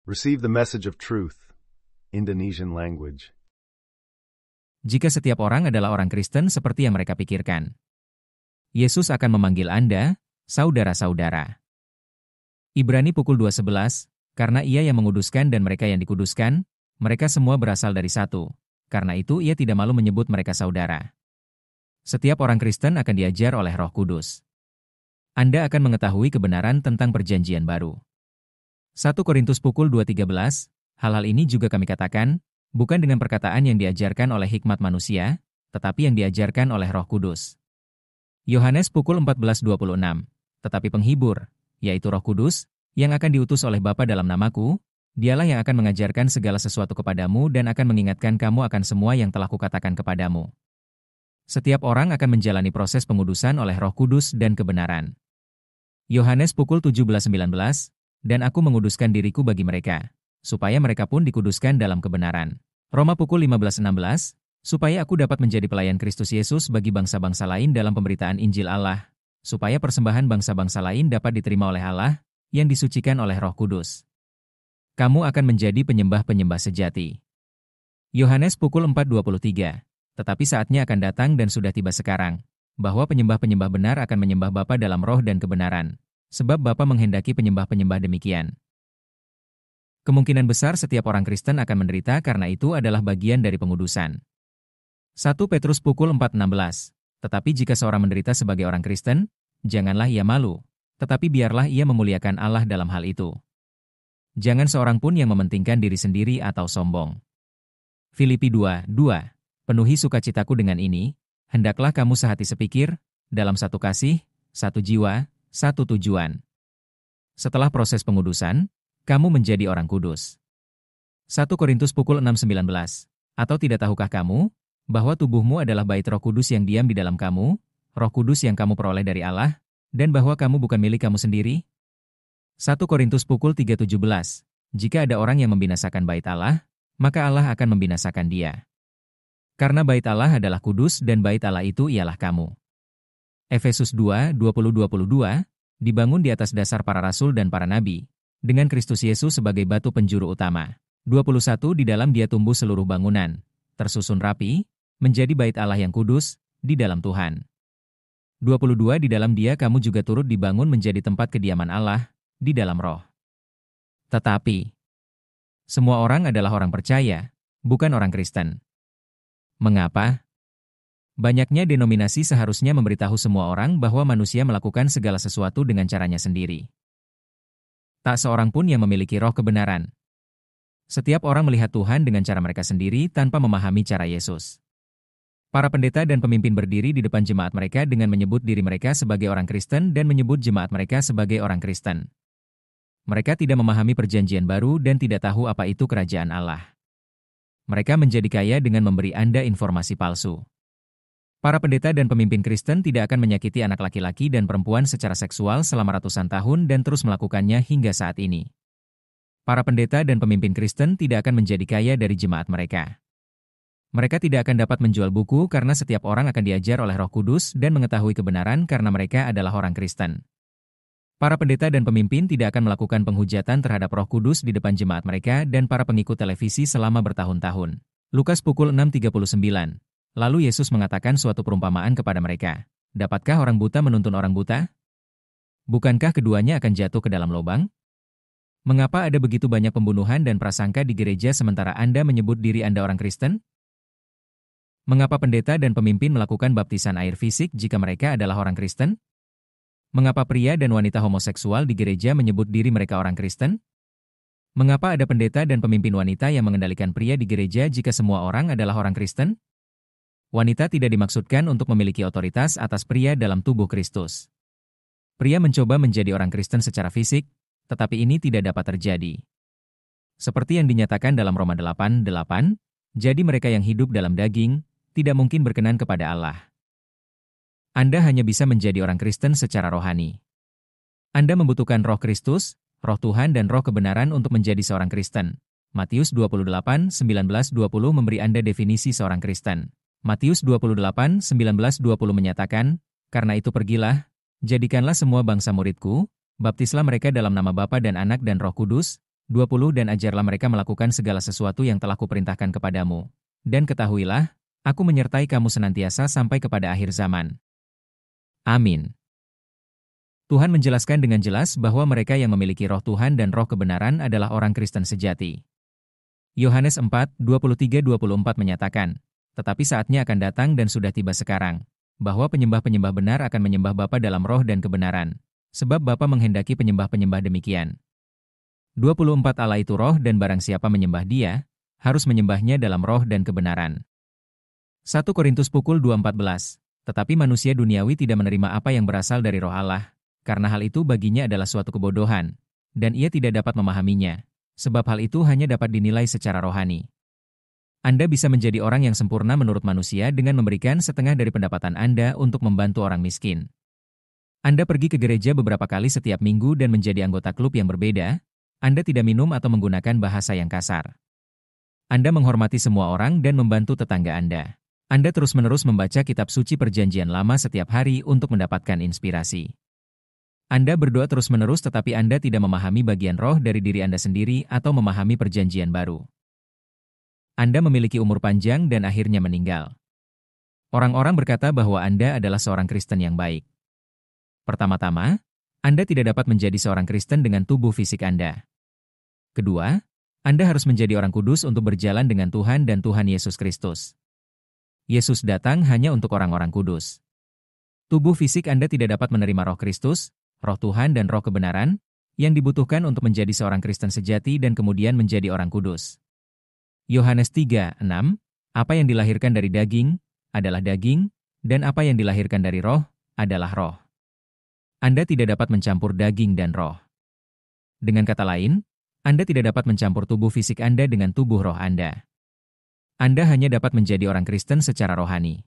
Receive the message of truth, Indonesian language. Jika setiap orang adalah orang Kristen seperti yang mereka pikirkan, Yesus akan memanggil Anda, saudara-saudara. Ibrani pukul 2:11, karena Ia yang menguduskan dan mereka yang dikuduskan, mereka semua berasal dari satu. Karena itu Ia tidak malu menyebut mereka saudara. Setiap orang Kristen akan diajar oleh Roh Kudus. Anda akan mengetahui kebenaran tentang perjanjian baru. 1 Korintus pukul 2:13, hal-hal ini juga kami katakan, bukan dengan perkataan yang diajarkan oleh hikmat manusia, tetapi yang diajarkan oleh Roh Kudus. Yohanes pukul 14:26, tetapi penghibur, yaitu Roh Kudus, yang akan diutus oleh Bapa dalam namaku, dialah yang akan mengajarkan segala sesuatu kepadamu dan akan mengingatkan kamu akan semua yang telah kukatakan kepadamu. Setiap orang akan menjalani proses pengudusan oleh Roh Kudus dan kebenaran. Yohanes pukul 17:19, dan aku menguduskan diriku bagi mereka, supaya mereka pun dikuduskan dalam kebenaran. Roma pukul 15:16, supaya aku dapat menjadi pelayan Kristus Yesus bagi bangsa-bangsa lain dalam pemberitaan Injil Allah, supaya persembahan bangsa-bangsa lain dapat diterima oleh Allah, yang disucikan oleh Roh Kudus. Kamu akan menjadi penyembah-penyembah sejati. Yohanes pukul 4:23, tetapi saatnya akan datang dan sudah tiba sekarang, bahwa penyembah-penyembah benar akan menyembah Bapa dalam roh dan kebenaran, sebab Bapa menghendaki penyembah-penyembah demikian. Kemungkinan besar setiap orang Kristen akan menderita karena itu adalah bagian dari pengudusan. 1 Petrus pukul 4:16, tetapi jika seorang menderita sebagai orang Kristen, janganlah ia malu, tetapi biarlah ia memuliakan Allah dalam hal itu. Jangan seorang pun yang mementingkan diri sendiri atau sombong. Filipi 2:2, penuhi sukacitaku dengan ini, hendaklah kamu sehati sepikir, dalam satu kasih, satu jiwa, satu tujuan. Setelah proses pengudusan, kamu menjadi orang kudus. 1 Korintus pukul 6:19, atau tidak tahukah kamu, bahwa tubuhmu adalah bait Roh Kudus yang diam di dalam kamu, Roh Kudus yang kamu peroleh dari Allah, dan bahwa kamu bukan milik kamu sendiri? 1 Korintus pukul 3:17, jika ada orang yang membinasakan bait Allah, maka Allah akan membinasakan dia. Karena bait Allah adalah kudus dan bait Allah itu ialah kamu. Efesus 2:20-22, dibangun di atas dasar para rasul dan para nabi, dengan Kristus Yesus sebagai batu penjuru utama. 21 di dalam dia tumbuh seluruh bangunan, tersusun rapi, menjadi bait Allah yang kudus, di dalam Tuhan. 22 di dalam dia kamu juga turut dibangun menjadi tempat kediaman Allah, di dalam roh. Tetapi, semua orang adalah orang percaya, bukan orang Kristen. Mengapa? Banyaknya denominasi seharusnya memberitahu semua orang bahwa manusia melakukan segala sesuatu dengan caranya sendiri. Tak seorang pun yang memiliki roh kebenaran. Setiap orang melihat Tuhan dengan cara mereka sendiri tanpa memahami cara Yesus. Para pendeta dan pemimpin berdiri di depan jemaat mereka dengan menyebut diri mereka sebagai orang Kristen dan menyebut jemaat mereka sebagai orang Kristen. Mereka tidak memahami perjanjian baru dan tidak tahu apa itu kerajaan Allah. Mereka menjadi kaya dengan memberi Anda informasi palsu. Para pendeta dan pemimpin Kristen tidak akan menyakiti anak laki-laki dan perempuan secara seksual selama ratusan tahun dan terus melakukannya hingga saat ini. Para pendeta dan pemimpin Kristen tidak akan menjadi kaya dari jemaat mereka. Mereka tidak akan dapat menjual buku karena setiap orang akan diajar oleh Roh Kudus dan mengetahui kebenaran karena mereka adalah orang Kristen. Para pendeta dan pemimpin tidak akan melakukan penghujatan terhadap Roh Kudus di depan jemaat mereka dan para pengikut televisi selama bertahun-tahun. Lukas pukul 6:39. Lalu Yesus mengatakan suatu perumpamaan kepada mereka. Dapatkah orang buta menuntun orang buta? Bukankah keduanya akan jatuh ke dalam lubang? Mengapa ada begitu banyak pembunuhan dan prasangka di gereja sementara Anda menyebut diri Anda orang Kristen? Mengapa pendeta dan pemimpin melakukan baptisan air fisik jika mereka adalah orang Kristen? Mengapa pria dan wanita homoseksual di gereja menyebut diri mereka orang Kristen? Mengapa ada pendeta dan pemimpin wanita yang mengendalikan pria di gereja jika semua orang adalah orang Kristen? Wanita tidak dimaksudkan untuk memiliki otoritas atas pria dalam tubuh Kristus. Pria mencoba menjadi orang Kristen secara fisik, tetapi ini tidak dapat terjadi. Seperti yang dinyatakan dalam Roma 8:8, jadi mereka yang hidup dalam daging, tidak mungkin berkenan kepada Allah. Anda hanya bisa menjadi orang Kristen secara rohani. Anda membutuhkan roh Kristus, roh Tuhan dan roh kebenaran untuk menjadi seorang Kristen. Matius 28:19-20 memberi Anda definisi seorang Kristen. Matius 28:19-20 menyatakan, karena itu pergilah, jadikanlah semua bangsa muridku, baptislah mereka dalam nama Bapa dan Anak dan Roh Kudus, 20 Dan ajarlah mereka melakukan segala sesuatu yang telah kuperintahkan kepadamu. Dan ketahuilah, aku menyertai kamu senantiasa sampai kepada akhir zaman. Amin. Tuhan menjelaskan dengan jelas bahwa mereka yang memiliki roh Tuhan dan roh kebenaran adalah orang Kristen sejati. Yohanes 4:23-24 menyatakan, tetapi saatnya akan datang dan sudah tiba sekarang, bahwa penyembah-penyembah benar akan menyembah Bapa dalam roh dan kebenaran, sebab Bapa menghendaki penyembah-penyembah demikian. 24 Allah itu roh dan barang siapa menyembah Dia, harus menyembahnya dalam roh dan kebenaran. 1 Korintus 2:14. Tetapi manusia duniawi tidak menerima apa yang berasal dari roh Allah, karena hal itu baginya adalah suatu kebodohan, dan ia tidak dapat memahaminya, sebab hal itu hanya dapat dinilai secara rohani. Anda bisa menjadi orang yang sempurna menurut manusia dengan memberikan setengah dari pendapatan Anda untuk membantu orang miskin. Anda pergi ke gereja beberapa kali setiap minggu dan menjadi anggota klub yang berbeda. Anda tidak minum atau menggunakan bahasa yang kasar. Anda menghormati semua orang dan membantu tetangga Anda. Anda terus-menerus membaca kitab suci Perjanjian Lama setiap hari untuk mendapatkan inspirasi. Anda berdoa terus-menerus tetapi Anda tidak memahami bagian roh dari diri Anda sendiri atau memahami Perjanjian Baru. Anda memiliki umur panjang dan akhirnya meninggal. Orang-orang berkata bahwa Anda adalah seorang Kristen yang baik. Pertama-tama, Anda tidak dapat menjadi seorang Kristen dengan tubuh fisik Anda. Kedua, Anda harus menjadi orang kudus untuk berjalan dengan Tuhan dan Tuhan Yesus Kristus. Yesus datang hanya untuk orang-orang kudus. Tubuh fisik Anda tidak dapat menerima roh Kristus, roh Tuhan dan roh kebenaran, yang dibutuhkan untuk menjadi seorang Kristen sejati dan kemudian menjadi orang kudus. Yohanes 3:6, apa yang dilahirkan dari daging, adalah daging, dan apa yang dilahirkan dari roh, adalah roh. Anda tidak dapat mencampur daging dan roh. Dengan kata lain, Anda tidak dapat mencampur tubuh fisik Anda dengan tubuh roh Anda. Anda hanya dapat menjadi orang Kristen secara rohani.